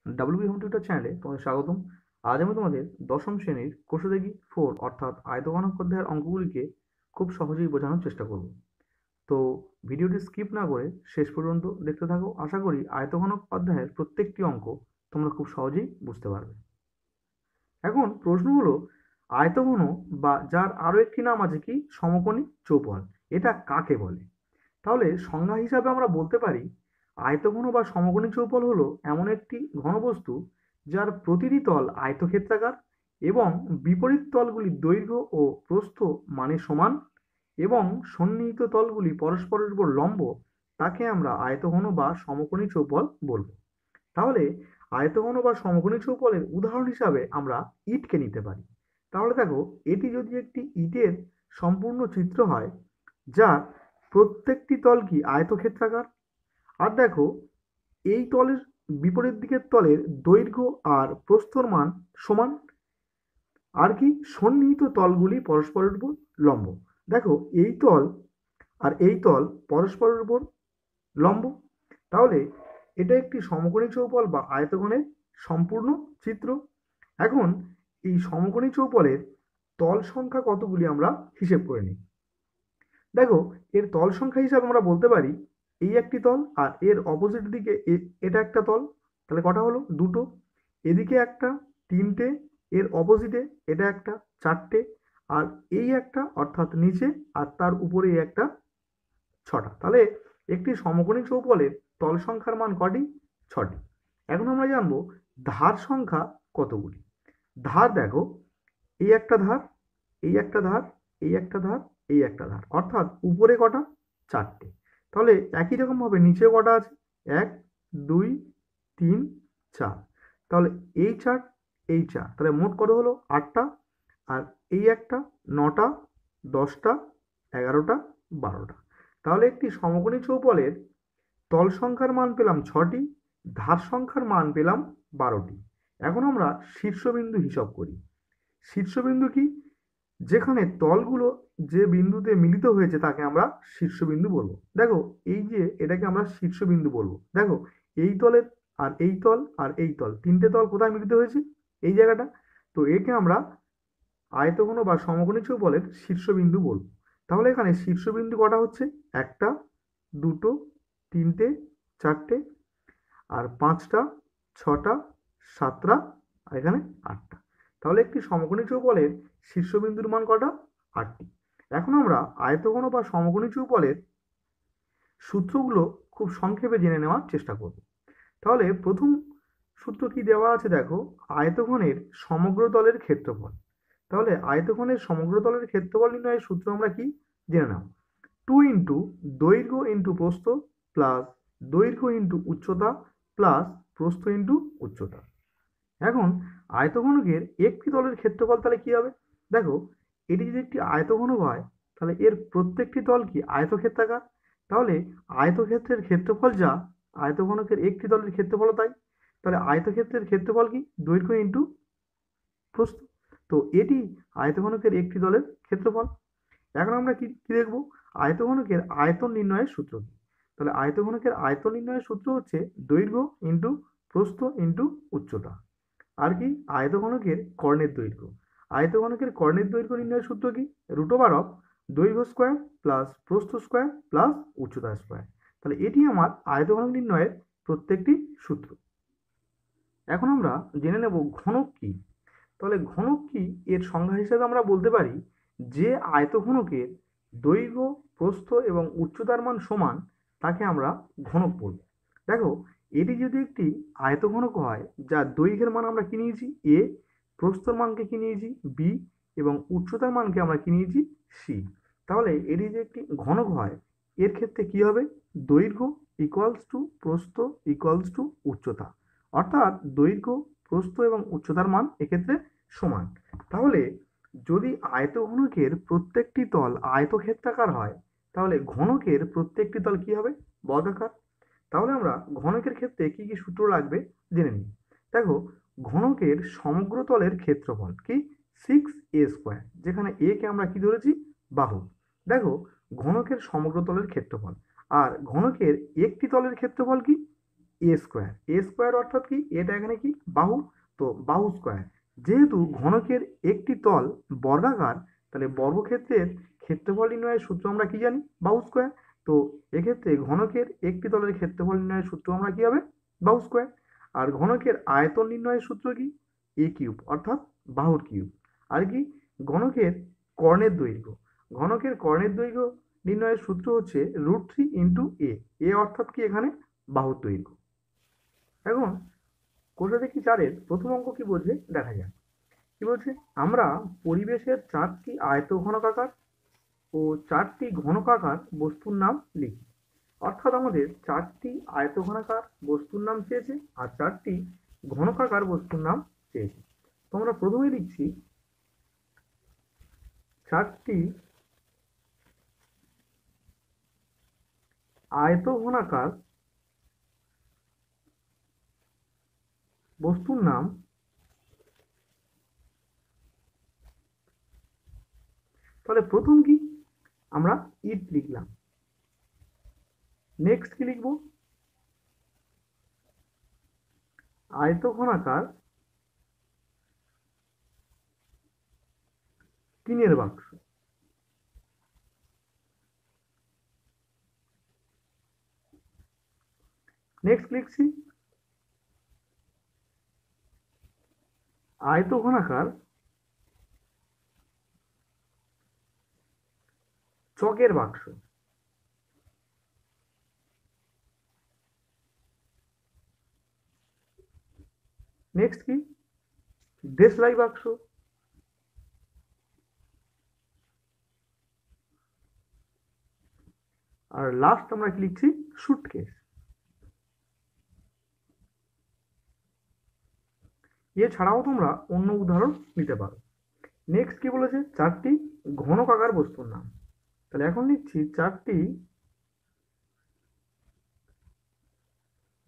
WB home tutor চ্যানেলে তোমাদের স্বাগতম। আজ আমি তোমাদের দশম শ্রেণীর কোষাধ্যেগী 4 অর্থাৎ আয়তঘনক অধ্যায়ের অঙ্কগুলিকে খুব সহজেই বোঝানোর চেষ্টা করব। তো ভিডিওটি স্কিপ না করে শেষ পর্যন্ত দেখতে থাকো। আশা করি আয়তঘনক অধ্যায়ের প্রত্যেকটি অঙ্ক তোমরা খুব সহজেই বুঝতে পারবে। এখন প্রশ্ন হলো, আয়তঘন বা যার আরো একটি নাম আছে কি সমকোণী চৌপল, এটা কাকে বলে? তাহলে সংজ্ঞা হিসাবে আমরা বলতে পারি, আয়তঘন বা সমকোণী চৌপল হলো এমন একটি ঘনবস্তু যার প্রতিটি তল আয়তক্ষেত্রাকার এবং বিপরীত তলগুলির দৈর্ঘ্য ও প্রস্থ মানে সমান এবং সন্নিহিত তলগুলি পরস্পরের উপর লম্ব, তাকে আমরা আয়তঘন বা সমকোণী চৌপল বলবো। তাহলে আয়তঘন বা সমকোণী চৌপলের উদাহরণ হিসাবে আমরা ইটকে নিতে পারি। তাহলে দেখো, এটি যদি একটি ইটের সম্পূর্ণ চিত্র হয় যার প্রত্যেকটি তল কি আয়তক্ষেত্রাকার, আর দেখো এই তলের বিপরীত দিকের তলের দৈর্ঘ্য আর প্রস্থর মান সমান, আর কি সন্নিহিত তলগুলি পরস্পরের উপর লম্ব। দেখো এই তল আর এই তল পরস্পরের উপর লম্ব, তাহলে এটা একটি সমকোণী চৌপল বা আয়তঘনের সম্পূর্ণ চিত্র। এখন এই সমকোণী চৌপলের তল সংখ্যা কতগুলি আমরা হিসেব করে নিই। দেখো, এর তল সংখ্যা হিসাবে আমরা বলতে পারি, এই একটি তল আর এর অপোজিট দিকে এটা একটা তল, তাহলে কটা হলো? দুটো। এদিকে একটা, তিনটে, এর অপোজিটে এটা একটা, চারটে, আর এই একটা অর্থাৎ নিচে, আর তার উপরে এই একটা, ছটা। তাহলে একটি সমকোণী চৌপলের তল সংখ্যার মান কটি? ছটি। এখন আমরা জানবো ধার সংখ্যা কতগুলি। ধার দেখো, এই একটা ধার, এই একটা ধার, এই একটা ধার, এই একটা ধার, অর্থাৎ উপরে কটা? চারটে। তাহলে একই রকম ভাবে নিচেও কটা আছে? এক, দুই, তিন, চার। তাহলে এই চার, এই চার, তাহলে মোট কত হলো? আটটা। আর এই একটা, নটা, দশটা, এগারোটা, বারোটা। তাহলে একটি সমকোণী চৌপলের তল সংখ্যার মান পেলাম ছটি, ধার সংখ্যার মান পেলাম 12টি। এখন আমরা শীর্ষবিন্দু হিসাব করি। শীর্ষবিন্দু কি? যেখানে তলগুলো যে বিন্দুতে মিলিত হয়েছে তাকে আমরা শীর্ষবিন্দু বলবো। দেখো এই যে এটাকে আমরা শীর্ষবিন্দু বলবো। দেখো এই তলের আর এই তল আর এই তল, তিনটে তল কোথায় মিলিত হয়েছে? এই জায়গাটা। তো একে আমরা আয়তঘন বা সমকোণী চৌপলের শীর্ষবিন্দু বলবো। তাহলে এখানে শীর্ষবিন্দু কটা হচ্ছে? একটা, দুটো, তিনটে, চারটে, আর পাঁচটা, ছটা, সাতটা, আর এখানে আটটা। তাহলে একটি সমকোণী চৌপলের শীর্ষবিন্দুর মান কটা? আটটি। এখন আমরা আয়তঘন বা সমকোণী চৌপলের সূত্রগুলো খুব সংক্ষেপে জেনে নেওয়ার চেষ্টা করব। তাহলে প্রথম সূত্র কি দেওয়া আছে দেখো, আয়তঘনের সমগ্র তলের ক্ষেত্রফল। তাহলে আয়তঘনের সমগ্র তলের ক্ষেত্রফল নির্ণয়ের সূত্র আমরা কি জেনে নাও। 2 ইন্টু দৈর্ঘ্য ইন্টু প্রস্থ প্লাস দৈর্ঘ্য ইন্টু উচ্চতা প্লাস প্রস্থ ইন্টু উচ্চতা। এখন আয়তঘনকের একটি তলের ক্ষেত্রফল তাহলে কি হবে? দেখো, এটি যদি একটি আয়তঘনক হয় তাহলে এর প্রত্যেকটি তল কি আয়তক্ষেত্রাকার। তাহলে আয়তক্ষেত্রের ক্ষেত্রফল যা, আয়তঘনকের একটি তলের ক্ষেত্রফল তাই। তাহলে আয়তক্ষেত্রের ক্ষেত্রফল কি? দৈর্ঘ্য ইন্টু প্রস্থ। তো এটি আয়তঘনকের একটি তলের ক্ষেত্রফল। এখন আমরা কি কি দেখবো? আয়তঘনকের আয়তন নির্ণয়ের সূত্র কি? তাহলে আয়তঘনকের আয়তন নির্ণয়ের সূত্র হচ্ছে দৈর্ঘ্য ইন্টু প্রস্থ ইন্টু উচ্চতা। আর কি? আয়তঘনকের কর্ণের দৈর্ঘ্য। আয়তঘনকের কর্ণের দৈর্ঘ্য নির্ণয়ের সূত্র কি? √অফ দৈর্ঘ্য স্কোয়ার প্লাস প্রস্থ স্কোয়ার প্লাস উচ্চতা স্কোয়ার। তাহলে এটি আমার আয়তঘনক নির্ণয়ের প্রত্যেকটি সূত্র। এখন আমরা জেনে নেব ঘনক কি। তাহলে ঘনক কি এর সংজ্ঞা হিসেবে আমরা বলতে পারি, যে আয়তঘনকের দৈর্ঘ্য, প্রস্থ এবং উচ্চতার মান সমান তাকে আমরা ঘনক বলব। দেখো, এটি যদি একটি আয়তঘনক হয় যার দৈর্ঘ্যের মান আমরা কি নিয়েছি? এ, প্রস্থর মানকে কি নিয়েছি? বি, এবং উচ্চতার মানকে আমরা কি নিয়েছি? সি। তাহলে এটি যে একটি ঘনক হয়, এর ক্ষেত্রে কি হবে? দৈর্ঘ্য ইকুয়ালস টু প্রস্থ ইকুয়ালস টু উচ্চতা, অর্থাৎ দৈর্ঘ্য, প্রস্থ এবং উচ্চতার মান এক্ষেত্রে সমান। তাহলে যদি আয়তঘনকের প্রত্যেকটি তল আয়তক্ষেত্রাকার হয় তাহলে ঘনকের প্রত্যেকটি তল কি হবে? বর্গাকার। তাহলে আমরা ঘনকের ক্ষেত্রে কি কি সূত্র লাগবে জেনে নিই। দেখো, ঘনকের সমগ্র তলের ক্ষেত্রফল কি? 6a², যেখানে এ কে আমরা কি ধরেছি? বাহু। দেখো, ঘনকের সমগ্র তলের ক্ষেত্রফল। আর ঘনকের একটি তলের ক্ষেত্রফল কি? এ স্কোয়ার অর্থাৎ কি, এটা এখানে কি বাহু, তো বাহু স্কোয়ার। যেহেতু ঘনকের একটি তল বর্গাকার, তাহলে বর্গক্ষেত্রের ক্ষেত্রফল নির্ণয়ের সূত্র আমরা কি জানি, বাহু স্কোয়ার। তো এক্ষেত্রে ঘনকের একটি তলের ক্ষেত্রফল নির্ণয়ের সূত্র আমরা কি হবে, বাহু স্কোয়ার। আর ঘনকের আয়তন নির্ণয়ের সূত্র কি, এ কিউব অর্থাৎ বাহুর কিউব। আর কি, ঘনকের কর্ণের দৈর্ঘ্য, ঘনকের কর্ণের দৈর্ঘ্য নির্ণয়ের সূত্র হচ্ছে √3 ইন্টু এ অর্থাৎ কি এখানে বাহুর দৈর্ঘ্য। এখন কোষাদেখি 4-এর প্রথম অঙ্ক কি বলছে দেখা যাক। কি বলছে, আমরা পরিবেশের 4টি আয়তঘনকাকার ও 4টি ঘনকাকার বস্তুর নাম লিখি। অর্থাৎ আমাদের 4টি আয়তঘনাকার বস্তুর নাম চেয়েছে আর 4টি ঘনকাকার বস্তুর নাম চেয়েছে। তো আমরা প্রথমে লিখছি 4টি আয়তঘনাকার বস্তুর নাম। তাহলে প্রথম কি, আমরা ইট লিখলাম। নেক্সট কি লিখব, আয়তঘনাকার টিনের বাক্স। নেক্সট লিখছি আয়তঘনাকার চকের বাক্স। নেক্সট কি, দেশলাই বাক্স। আর লাস্ট আমরা কি লিখছি, সুটকেস। এছাড়াও তোমরা অন্য উদাহরণ নিতে পারো। নেক্সট কি বলেছে, 4টি ঘনকাকার বস্তুর নাম। তাহলে এখন লিখছি 4টি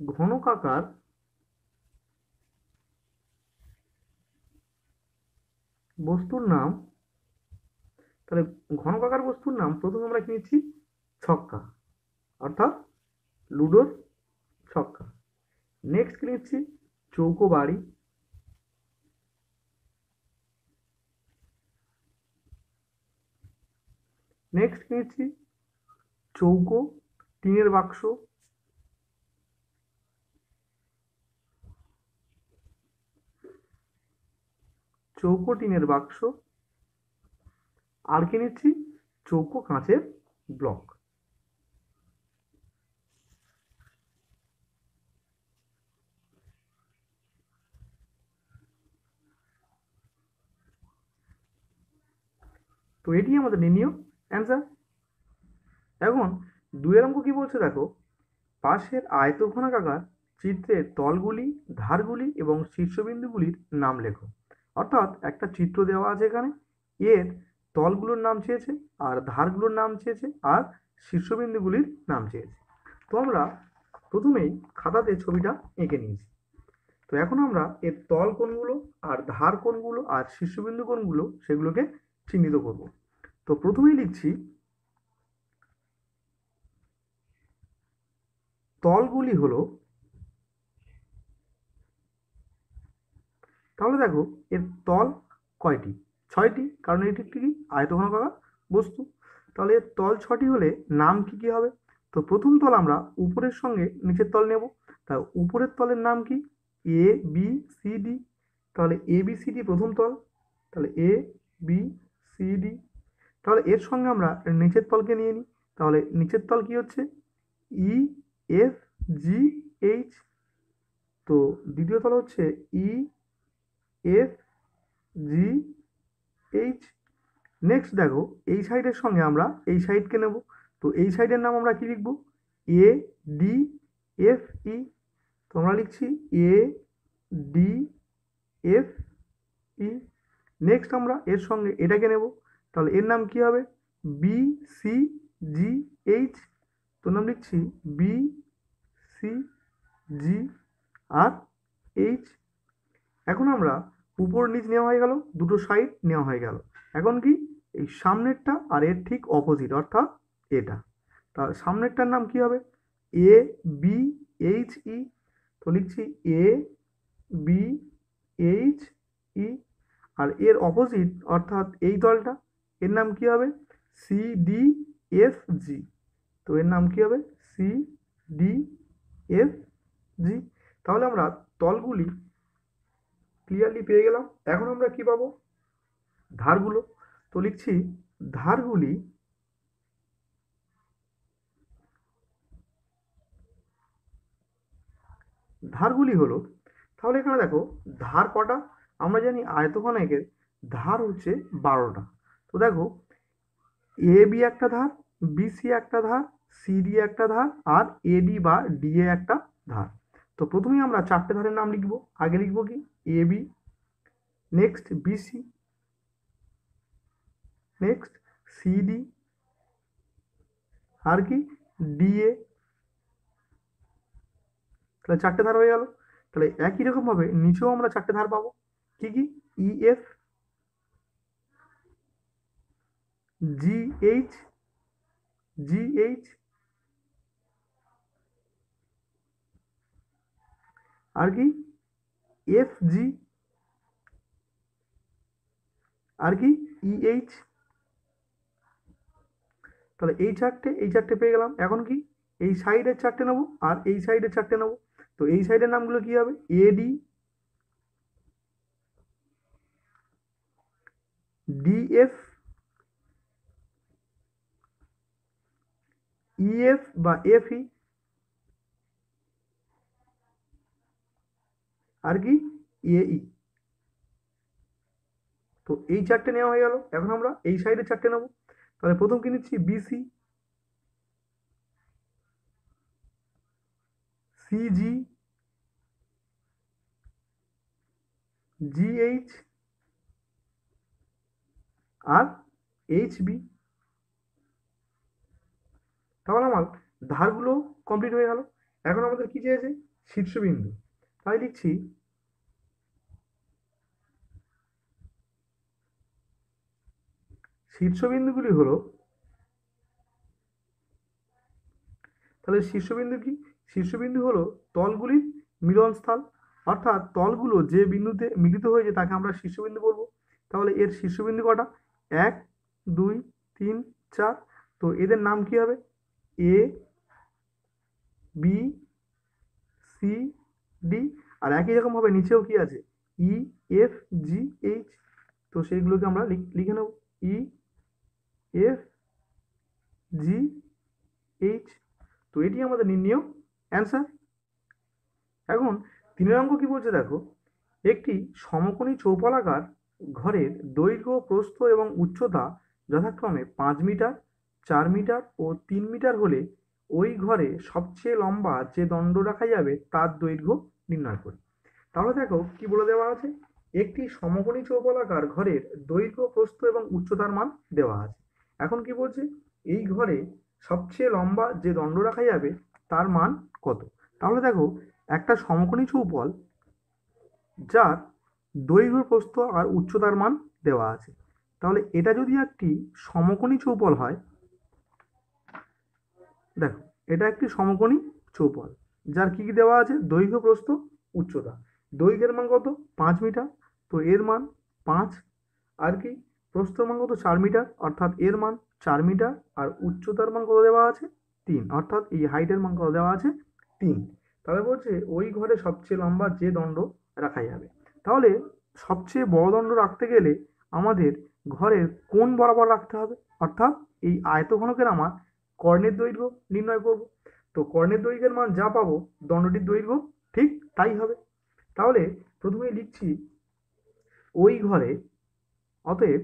ঘনকাকার বস্তুর নাম। তাহলে ঘনকাকার বস্তুর নাম প্রথমে আমরা কি নিচ্ছি, ছক্কা অর্থাৎ লুডোর ছক্কা। নেক্সট কি নিচ্ছি, চৌকো বাড়ি। নেক্সট কি নিচ্ছি, চৌকো টিনের বাক্স। চৌকো টিনের বাক্স। আর কি নিচ্ছি, চৌকো কাঁচের ব্লক। তো এটি আমাদের নির্ণীয় অ্যান্সার। এখন 2-এর অঙ্ক কি বলছে দেখো, পাশের আয়তঘনকাকার চিত্রের তলগুলি, ধারগুলি এবং শীর্ষবিন্দুগুলির নাম লেখো। অর্থাৎ একটা চিত্র দেওয়া আছে এখানে, এর তলগুলোর নাম চেয়েছে আর ধারগুলোর নাম চেয়েছে আর শীর্ষবিন্দুগুলির নাম চেয়েছে। তো আমরা প্রথমেই খাতাতে ছবিটা এঁকে নিয়েছি। তো এখন আমরা এর তল কোণগুলো আর ধার কোণগুলো আর শীর্ষবিন্দু কোণগুলো সেগুলোকে চিহ্নিত করব। তো প্রথমেই লিখছি তলগুলি হলো, তাহলে দেখো এর তল কয়টি, 6টি, কারণ এটি একটি কি আয়তঘনকাকার বস্তু। তাহলে এর তল 6টি হলে নাম কি কি হবে। তো প্রথম তল আমরা উপরের সঙ্গে নিচের তল নেব। তা উপরের তলের নাম কি, এ বি সি ডি। তাহলে এ বি সি ডি প্রথম তল, তাহলে এ বি সি ডি। তাহলে এর সঙ্গে আমরা নিচের তলকে নিয়ে নিই। তাহলে নিচের তল কি হচ্ছে, ই এফ জি এইচ। তো দ্বিতীয় তল হচ্ছে ই এফ জি এইচ। নেক্সট দেখো এই সাইডের সঙ্গে আমরা এই সাইডকে নেব। তো এই সাইডের নাম আমরা কি লিখব, এ ডি এফ ই। তো আমরা লিখছি A D F E. Next আমরা এর সঙ্গে এটাকে নেব, তাহলে এর নাম কি হবে, বি সি জি এইচ। তো নাম লিখছি বি সি জি আর এইচ। এখন আমরা উপর নিচ নেওয়া হয়ে গেল, দুটো সাইড নেওয়া হয়ে গেল। এখন কি, এই সামনেরটা আর এর ঠিক অপোজিট অর্থাৎ এটা। তার সামনেরটার নাম কি হবে, এ বি এইচ ই। তো লিখছি এ বি এইচ ই, আর এর অপোজিট অর্থাৎ এই তলটা, এর নাম কি হবে? C D F G. তো এর নাম কি হবে? C D F G. তাহলে আমরা তলগুলি ক্লিয়ারলি পেয়ে গেলাম। এখন আমরা কি পাবো? ধারগুলো। তো লিখছি ধারগুলি ধারগুলি হলো, তাহলে এখানে দেখো ধার কটা? আমরা জানি আয়তঘনকের ধার হচ্ছে 12টা। তো দেখো এ বি একটা ধার, বি সি একটা ধার, সি ডি একটা ধার, আর এ ডি বা ডি এ একটা ধার। তো প্রথমেই আমরা চারটে ধারের নাম লিখবো। আগে লিখবো কি? A B, next B C, next C D, আর কি? D A. তাহলে চারটে ধার হয়ে গেল। তাহলে একই রকম ভাবে নিচেও আমরা চারটে ধার পাবো। কি কি? E F, G H, G H, আর কি? এফ জি, আর কি? E H. তাহলে এই চারটে পেয়ে গেলাম। এখন কি? এই সাইডের চারটে নেবো আর এই সাইডের চারটে নেবো। তো এই সাইডের নামগুলো কি হবে? এডি, ডিএফ, ইএফ বা এফই, আর কি? এই। তো এই চারটে নেওয়া হয়ে গেল। এখন আমরা এই সাইডের চারটে নেবো। তাহলে প্রথম কি নিচ্ছি? বিসি, সিজি, জিএইচ, আর এইচবি। তাহলে আমার ধারগুলো কমপ্লিট হয়ে গেল। এখন আমাদের কি চেয়েছে? শীর্ষবিন্দু। তাই লিখছি শীর্ষবিন্দুগুলি হলো, তাহলে শীর্ষবিন্দু কি? শীর্ষবিন্দু হলো তলগুলির মিলনস্থল, অর্থাৎ তলগুলো যে বিন্দুতে মিলিত হয়েছে তাকে আমরা শীর্ষবিন্দু বলবো। তাহলে এর শীর্ষবিন্দু কটা? 1, 2, 3, 4। তো এদের নাম কি হবে? A B C D. আর একই রকম ভাবে নিচেও কি আছে? ই এফ জি এইচ। তো সেইগুলোকে আমরা লিখে নেব। ই এফ জি এইচ। তো এটি আমাদের নির্ণেয় অ্যান্সার। এখন 3 অঙ্ক কি বলছে দেখো, একটি সমকোণী চৌপলাকার ঘরের দৈর্ঘ্য, প্রস্থ এবং উচ্চতা যথাক্রমে 5 মিটার, 4 মিটার ও 3 মিটার হলে ওই ঘরে সবচেয়ে লম্বা যে দণ্ড রাখা যাবে তার দৈর্ঘ্য নির্ণয় করি। তাহলে দেখো কি বলে দেওয়া আছে? একটি সমকোণী চৌপলাকার ঘরের দৈর্ঘ্য, প্রস্থ এবং উচ্চতার মান দেওয়া আছে। এখন কি বলছে? এই ঘরে সবচেয়ে লম্বা যে দণ্ড রাখা যাবে তার মান কত? তাহলে দেখো একটা সমকোণী চৌপল যার দৈর্ঘ্য, প্রস্থ আর উচ্চতার মান দেওয়া আছে। তাহলে এটা যদি একটি সমকোণী চৌপল হয়, দেখো এটা একটি সমকোণী চৌপল যার কি কি দেওয়া আছে? দৈর্ঘ্য, প্রস্থ, উচ্চতা। দৈর্ঘ্যের মান কত? 5 মিটার, তো এর মান 5। আর কি? প্রস্থের মান কত? 4 মিটার, অর্থাৎ এর মান 4 মিটার। আর উচ্চতার মান কত দেওয়া আছে? 3, অর্থাৎ এই হাইটের মান কত দেওয়া আছে? 3। তাহলে বলছে ওই ঘরে সবচেয়ে লম্বা যে দণ্ড রাখা যাবে। তাহলে সবচেয়ে বড় দণ্ড রাখতে গেলে আমাদের ঘরের কোণ বরাবর রাখতে হবে, অর্থাৎ এই আয়তঘনকের আমার কর্ণের দৈর্ঘ্য নির্ণয় করব। তো কর্ণের দৈর্ঘ্যের মান যা পাবো দণ্ডটির দৈর্ঘ্য ঠিক তাই হবে। তাহলে প্রথমেই লিখছি ওই ঘরে, অতএব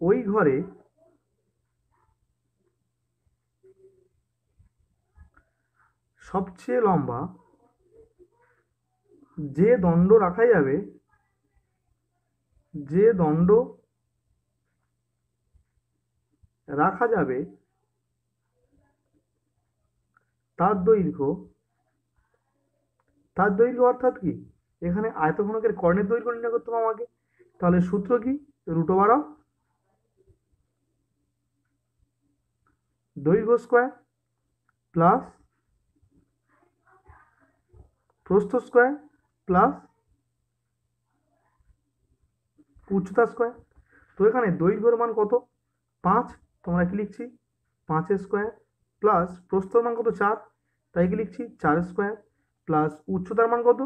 ওই ঘরে সবচেয়ে লম্বা যে দণ্ড রাখা যাবে, যে দণ্ড রাখা যাবে তার দৈর্ঘ্য, তার দৈর্ঘ্য অর্থাৎ কি? এখানে আয়তঘনকের কর্ণের দৈর্ঘ্য নির্ণয় করতে হবে আমাকে। তাহলে সূত্র কি? √অফ দৈর্ঘ্য স্কোয়ার প্লাস প্রস্থ স্কোয়ার প্লাস উচ্চতা স্কোয়ার। তো এখানে দৈর্ঘ্যের মান কত? 5, তোমরা কি লিখছি 5 স্কোয়ার, প্লাস প্রস্থের মান কত 4, তাই কি লিখছি 4 স্কোয়ার, প্লাস উচ্চতার মান কত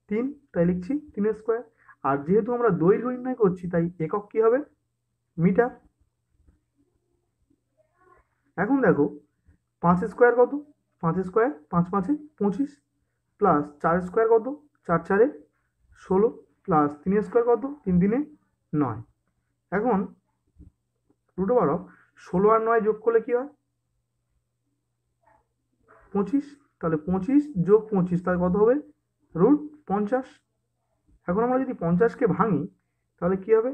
3, তাই লিখছি 3 স্কোয়ার। আর যেহেতু আমরা দৈর্ঘ্য নির্ণয় করছি তাই একক কি হবে? মিটার। এখন দেখো 5 স্কোয়ার কত? 5 স্কোয়ার 5 5 25, প্লাস 4 স্কোয়ার কত? 4 4 16, প্লাস 3 স্কোয়ার কত? 3 3 9। এখন √16 আর 9 যোগ করলে কি হয়? 25। তাহলে 25 যোগ 25 তাহলে কত হবে? √50। এখন আমরা যদি 50কে ভাঙি তাহলে কি হবে?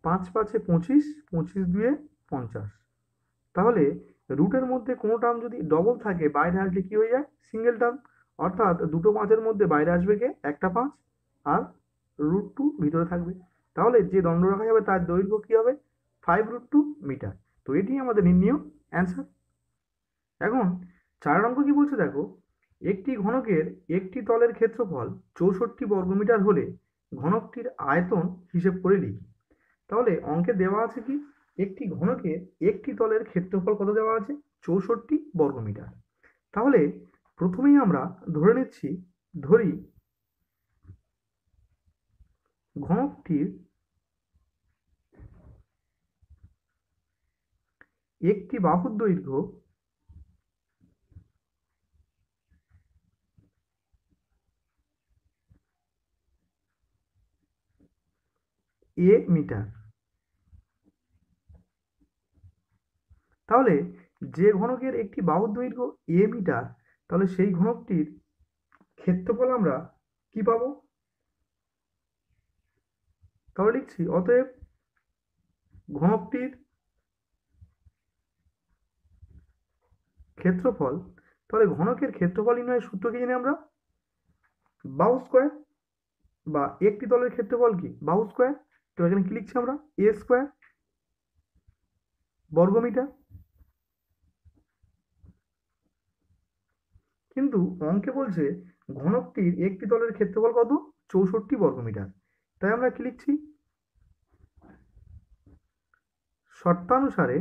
5 5 25, 25 2 50। তাহলে রুটের মধ্যে কোনো টার্ম যদি ডবল থাকে বাইরে আসলে কি হয়ে যায়? Single term. অর্থাৎ দুটো 5-এর মধ্যে বাইরে আসবে কে? একটা 5, আর √2 ভিতরে থাকবে। তাহলে যে দণ্ড রাখা যাবে তার দৈর্ঘ্য কি হবে? 5√2 মিটার। তো এটি আমাদের নির্ণীয় অ্যান্সার। এখন 4 অঙ্ক কি বলছে দেখো, একটি ঘনকের একটি তলের ক্ষেত্রফল 64 বর্গমিটার হলে ঘনকটির আয়তন হিসেব করে লিখি। তাহলে অঙ্কে দেওয়া আছে কি? একটি ঘনকের একটি তলের ক্ষেত্রফল কত দেওয়া আছে? 64 বর্গমিটার। তাহলে প্রথমেই আমরা ধরে নিচ্ছি, ধরি ঘনকটির একটি বাহুর দৈর্ঘ্য a মিটার। তাহলে যে ঘনকের একটি বাহুর দৈর্ঘ্য a মিটার, তাহলে সেই ঘনকটির ক্ষেত্রফল আমরা কি পাবো? তাহলে লিখছি অতএব ঘনকটির ক্ষেত্রফল। তাহলে ঘনকের ক্ষেত্রফল নির্ণয়ের সূত্র কি জানি আমরা? বাহু স্কোয়ার, বা একটি তলের ক্ষেত্রফল কি? বাহু স্কোয়ার। তো এখানে কি লিখছি আমরা? a স্কোয়ার বর্গমিটার। কিন্তু অঙ্কে বলছে ঘনকটির একটি তলের ক্ষেত্রফল কত? 64 বর্গমিটার। তাই আমরা কি লিখছি? শর্তানুসারে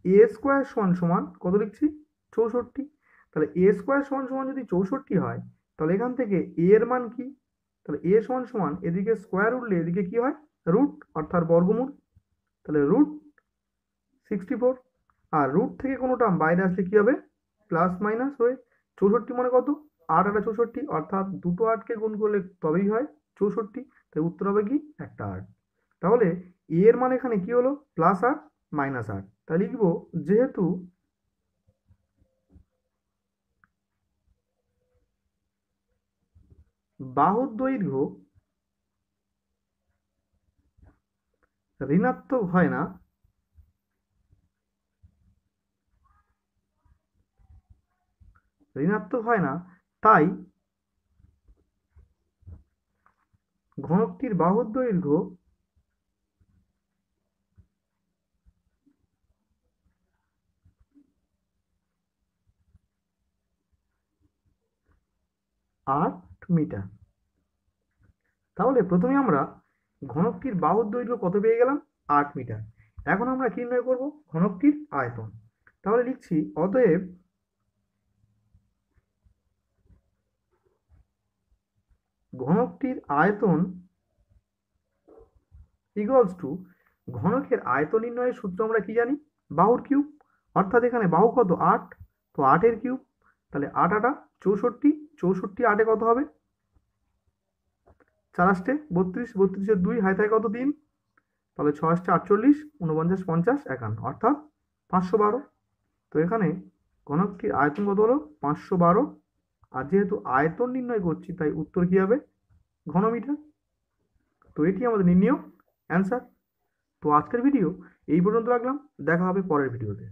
a স্কোয়ার সমান সমান কত লিখছি? 64। তাহলে a স্কোয়ার সমান সমান যদি 64 হয়, তাহলে এখান থেকে a এর মান কি? তাহলে a সমান সমান এদিকে স্কোয়ার উঠলে এদিকে কি হয়? রুট, অর্থাৎ বর্গমূল। তাহলে √64। আর রুট থেকে কোনো টার্ম বাইরে আসলে কি হবে? প্লাস মাইনাস হয়ে 64 মানে কত? 8 8 64, অর্থাৎ দুটো 8কে গুণ করলে তবেই হয় 64। তাই উত্তর হবে কি? একটা 8। তাহলে এ এর মান এখানে কি হলো? +8 -8। তাই লিখবো যেহেতু বাহুর দৈর্ঘ্য ঋণাত্মক হয় না, তাই ঘনকটির বাহুর দৈর্ঘ্য আট মিটার। তাহলে প্রথমে আমরা ঘনকটির বাহুর দৈর্ঘ্য কত পেয়ে গেলাম? 8 মিটার। এখন আমরা কি নির্ণয় করব? ঘনকটির আয়তন। তাহলে লিখছি অতএব ঘনকটির আয়তন ইকুয়ালস টু, ঘনকের আয়তন নির্ণয়ের সূত্র আমরা কি জানি? বাহুর কিউব। অর্থাৎ এখানে বাহু কত? 8, তো 8 এর কিউব। তাহলে 8 8 64, 64 8 কত হবে? 4 8 32, 32 এর 2 হাই থাকে কত? 3। তাহলে 6 8 48, 49 50 51, অর্থাৎ 512। তো এখানে ঘনকটির আয়তন কত হলো? 512। আর যেহেতু আয়তন নির্ণয় করছি তাই উত্তর কি হবে? ঘনমিটার। তো এটি আমাদের নির্ণীয় অ্যান্সার। তো আজকের ভিডিও এই পর্যন্ত রাখলাম, দেখা হবে পরের ভিডিওতে।